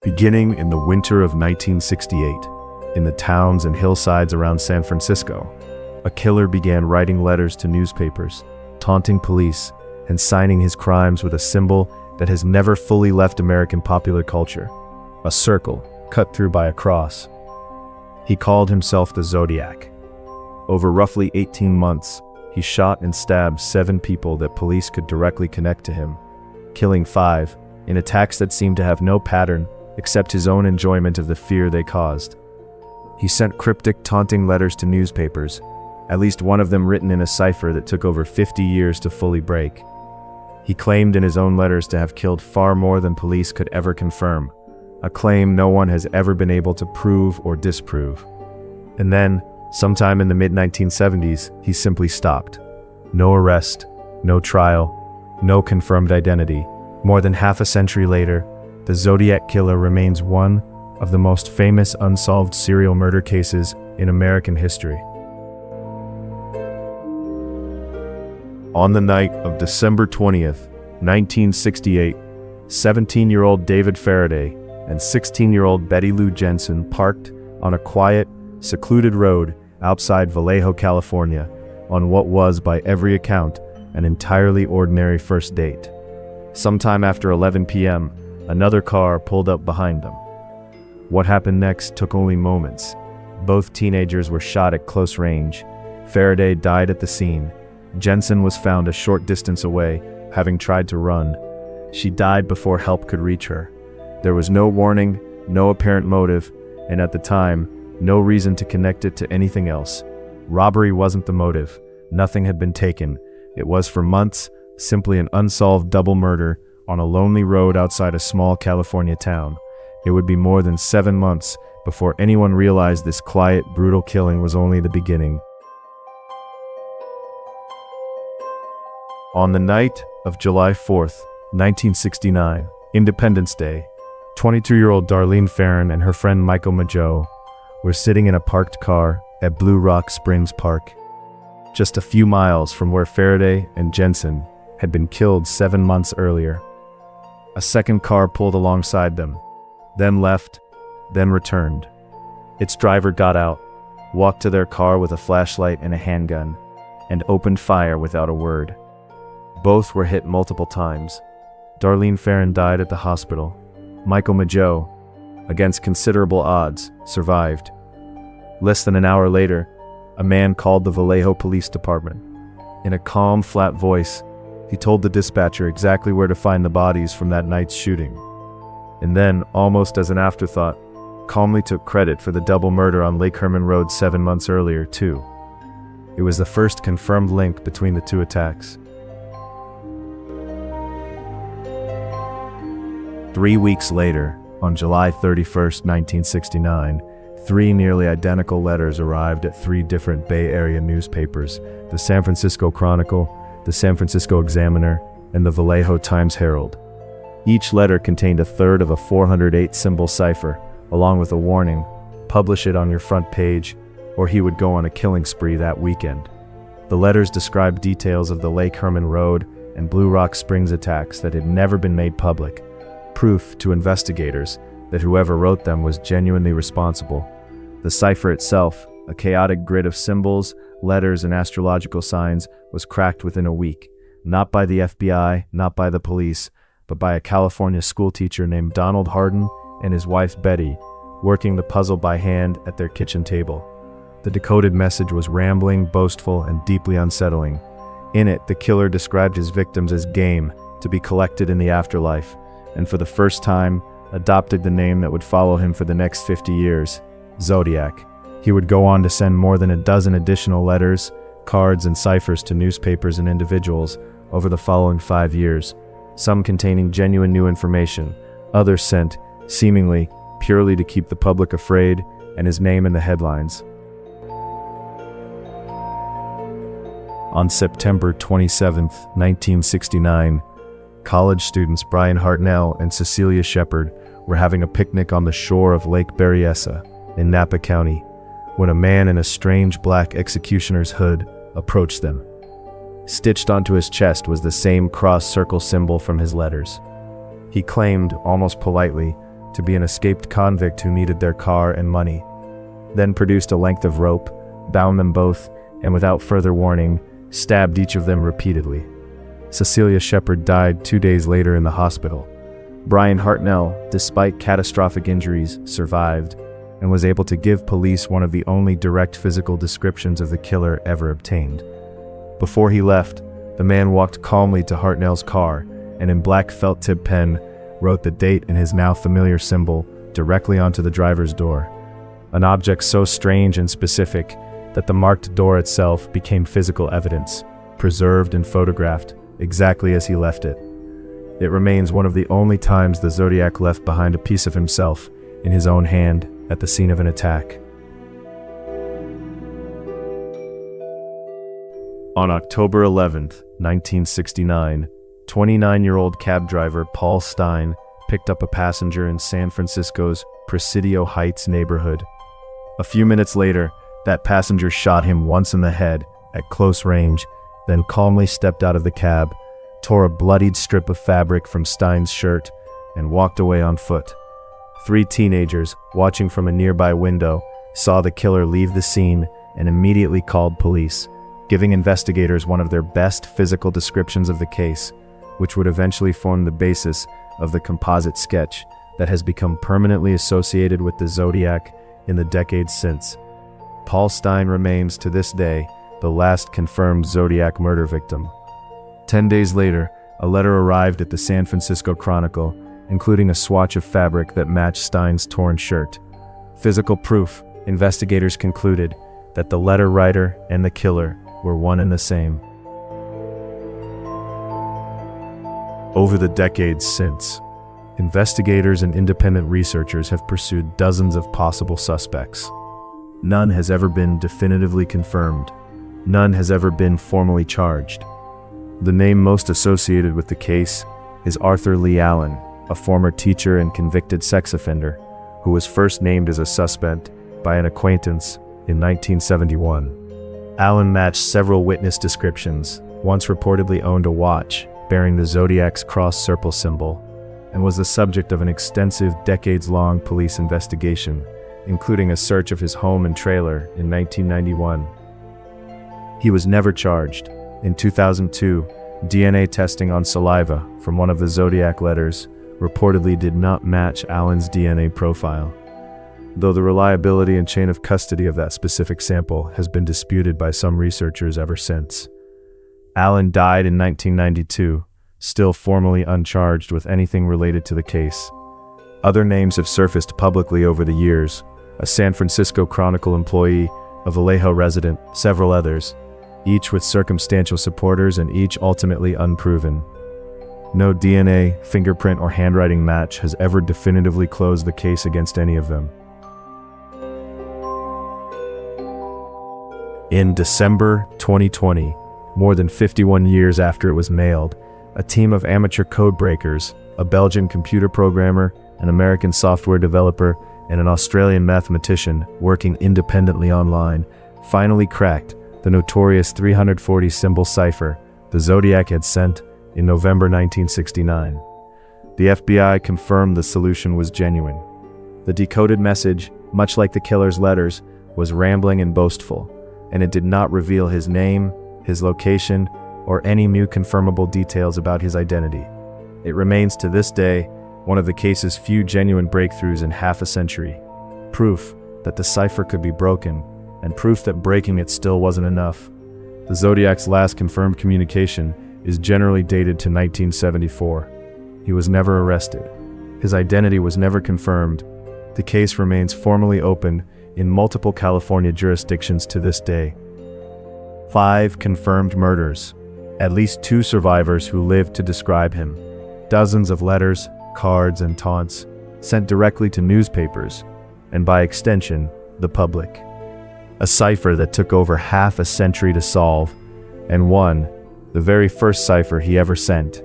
Beginning in the winter of 1968, in the towns and hillsides around San Francisco, a killer began writing letters to newspapers, taunting police, and signing his crimes with a symbol that has never fully left American popular culture: a circle cut through by a cross. He called himself the Zodiac. Over roughly 18 months, he shot and stabbed 7 people that police could directly connect to him, killing 5 in attacks that seemed to have no pattern except his own enjoyment of the fear they caused. He sent cryptic, taunting letters to newspapers, at least one of them written in a cipher that took over 50 years to fully break. He claimed in his own letters to have killed far more than police could ever confirm, a claim no one has ever been able to prove or disprove. And then, sometime in the mid-1970s, he simply stopped. No arrest, no trial, no confirmed identity. More than half a century later, the Zodiac Killer remains one of the most famous unsolved serial murder cases in American history. On the night of December 20th, 1968, 17-year-old David Faraday and 16-year-old Betty Lou Jensen parked on a quiet, secluded road outside Vallejo, California, on what was, by every account, an entirely ordinary first date. Sometime after 11 p.m., another car pulled up behind them. What happened next took only moments. Both teenagers were shot at close range. Faraday died at the scene. Jensen was found a short distance away, having tried to run. She died before help could reach her. There was no warning, no apparent motive, and at the time, no reason to connect it to anything else. Robbery wasn't the motive. Nothing had been taken. It was for months simply an unsolved double murder on a lonely road outside a small California town. It would be more than 7 months before anyone realized this quiet, brutal killing was only the beginning. On the night of July 4th, 1969, Independence Day, 22-year-old Darlene Ferrin and her friend Michael Mageau were sitting in a parked car at Blue Rock Springs Park, just a few miles from where Faraday and Jensen had been killed 7 months earlier. A second car pulled alongside them, then left, then returned. Its driver got out, walked to their car with a flashlight and a handgun, and opened fire without a word. Both were hit multiple times. Darlene Ferrin died at the hospital. Michael Mageau, against considerable odds, survived. Less than an hour later, a man called the Vallejo Police Department. In a calm, flat voice, he told the dispatcher exactly where to find the bodies from that night's shooting. And then, almost as an afterthought, calmly took credit for the double murder on Lake Herman Road 7 months earlier, too. It was the first confirmed link between the two attacks. 3 weeks later, on July 31st, 1969, 3 nearly identical letters arrived at 3 different Bay Area newspapers: the San Francisco Chronicle, the San Francisco Examiner, and the Vallejo Times-Herald. Each letter contained a third of a 408-symbol cipher, along with a warning: publish it on your front page, or he would go on a killing spree that weekend. The letters described details of the Lake Herman Road and Blue Rock Springs attacks that had never been made public, proof to investigators that whoever wrote them was genuinely responsible. The cipher itself, a chaotic grid of symbols, letters, and astrological signs, was cracked within a week, not by the FBI, not by the police, but by a California schoolteacher named Donald Hardin and his wife Betty, working the puzzle by hand at their kitchen table. The decoded message was rambling, boastful, and deeply unsettling. In it, the killer described his victims as game, to be collected in the afterlife, and for the first time, adopted the name that would follow him for the next 50 years, Zodiac. He would go on to send more than a dozen additional letters, cards, and ciphers to newspapers and individuals over the following 5 years, some containing genuine new information, others sent, seemingly, purely to keep the public afraid and his name in the headlines. On September 27, 1969, college students Brian Hartnell and Cecilia Shepard were having a picnic on the shore of Lake Berryessa in Napa County when a man in a strange black executioner's hood approached them. Stitched onto his chest was the same cross-circle symbol from his letters. He claimed, almost politely, to be an escaped convict who needed their car and money, then produced a length of rope, bound them both, and without further warning, stabbed each of them repeatedly. Cecilia Shepard died 2 days later in the hospital. Brian Hartnell, despite catastrophic injuries, survived and was able to give police one of the only direct physical descriptions of the killer ever obtained. Before he left, the man walked calmly to Hartnell's car and in black felt tip pen wrote the date and his now familiar symbol directly onto the driver's door, an object so strange and specific that the marked door itself became physical evidence, preserved and photographed exactly as he left it. It remains one of the only times the Zodiac left behind a piece of himself in his own hand at the scene of an attack. On October 11th, 1969, 29-year-old cab driver Paul Stine picked up a passenger in San Francisco's Presidio Heights neighborhood. A few minutes later, that passenger shot him once in the head at close range, then calmly stepped out of the cab, tore a bloodied strip of fabric from Stine's shirt, and walked away on foot. 3 teenagers, watching from a nearby window, saw the killer leave the scene and immediately called police, giving investigators one of their best physical descriptions of the case, which would eventually form the basis of the composite sketch that has become permanently associated with the Zodiac in the decades since. Paul Stine remains, to this day, the last confirmed Zodiac murder victim. 10 days later, a letter arrived at the San Francisco Chronicle, including a swatch of fabric that matched Stine's torn shirt. Physical proof, investigators concluded that the letter writer and the killer were one and the same. Over the decades since, investigators and independent researchers have pursued dozens of possible suspects. None has ever been definitively confirmed. None has ever been formally charged. The name most associated with the case is Arthur Lee Allen, a former teacher and convicted sex offender, who was first named as a suspect by an acquaintance in 1971. Allen matched several witness descriptions, once reportedly owned a watch bearing the Zodiac's cross-circle symbol, and was the subject of an extensive, decades-long police investigation, including a search of his home and trailer in 1991. He was never charged. In 2002, DNA testing on saliva from one of the Zodiac letters reportedly did not match Allen's DNA profile, though the reliability and chain of custody of that specific sample has been disputed by some researchers ever since. Allen died in 1992, still formally uncharged with anything related to the case. Other names have surfaced publicly over the years: a San Francisco Chronicle employee, a Vallejo resident, several others, each with circumstantial supporters and each ultimately unproven. No DNA, fingerprint, or handwriting match has ever definitively closed the case against any of them. In December 2020, more than 51 years after it was mailed, a team of amateur code breakers, a Belgian computer programmer, an American software developer, and an Australian mathematician working independently online, finally cracked the notorious 340-symbol cipher the Zodiac had sent in November 1969. The FBI confirmed the solution was genuine. The decoded message, much like the killer's letters, was rambling and boastful, and it did not reveal his name, his location, or any new confirmable details about his identity. It remains to this day one of the case's few genuine breakthroughs in half a century. Proof that the cipher could be broken, and proof that breaking it still wasn't enough. The Zodiac's last confirmed communication is generally dated to 1974. He was never arrested. His identity was never confirmed. The case remains formally open in multiple California jurisdictions to this day. 5 confirmed murders. At least 2 survivors who lived to describe him. Dozens of letters, cards, and taunts sent directly to newspapers, and by extension, the public. A cipher that took over half a century to solve, and one, the very first cipher he ever sent,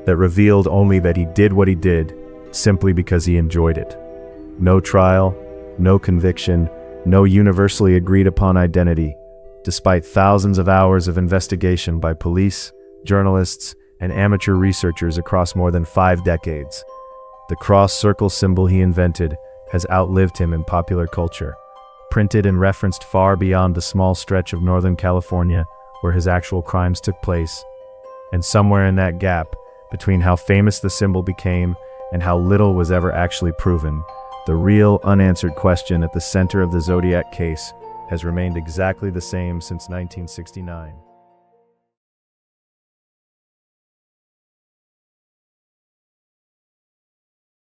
that revealed only that he did what he did simply because he enjoyed it. No trial, no conviction, no universally agreed upon identity, despite thousands of hours of investigation by police, journalists, and amateur researchers across more than 5 decades. The cross-circle symbol he invented has outlived him in popular culture, printed and referenced far beyond the small stretch of Northern California where his actual crimes took place. And somewhere in that gap, between how famous the symbol became and how little was ever actually proven, the real unanswered question at the center of the Zodiac case has remained exactly the same since 1969.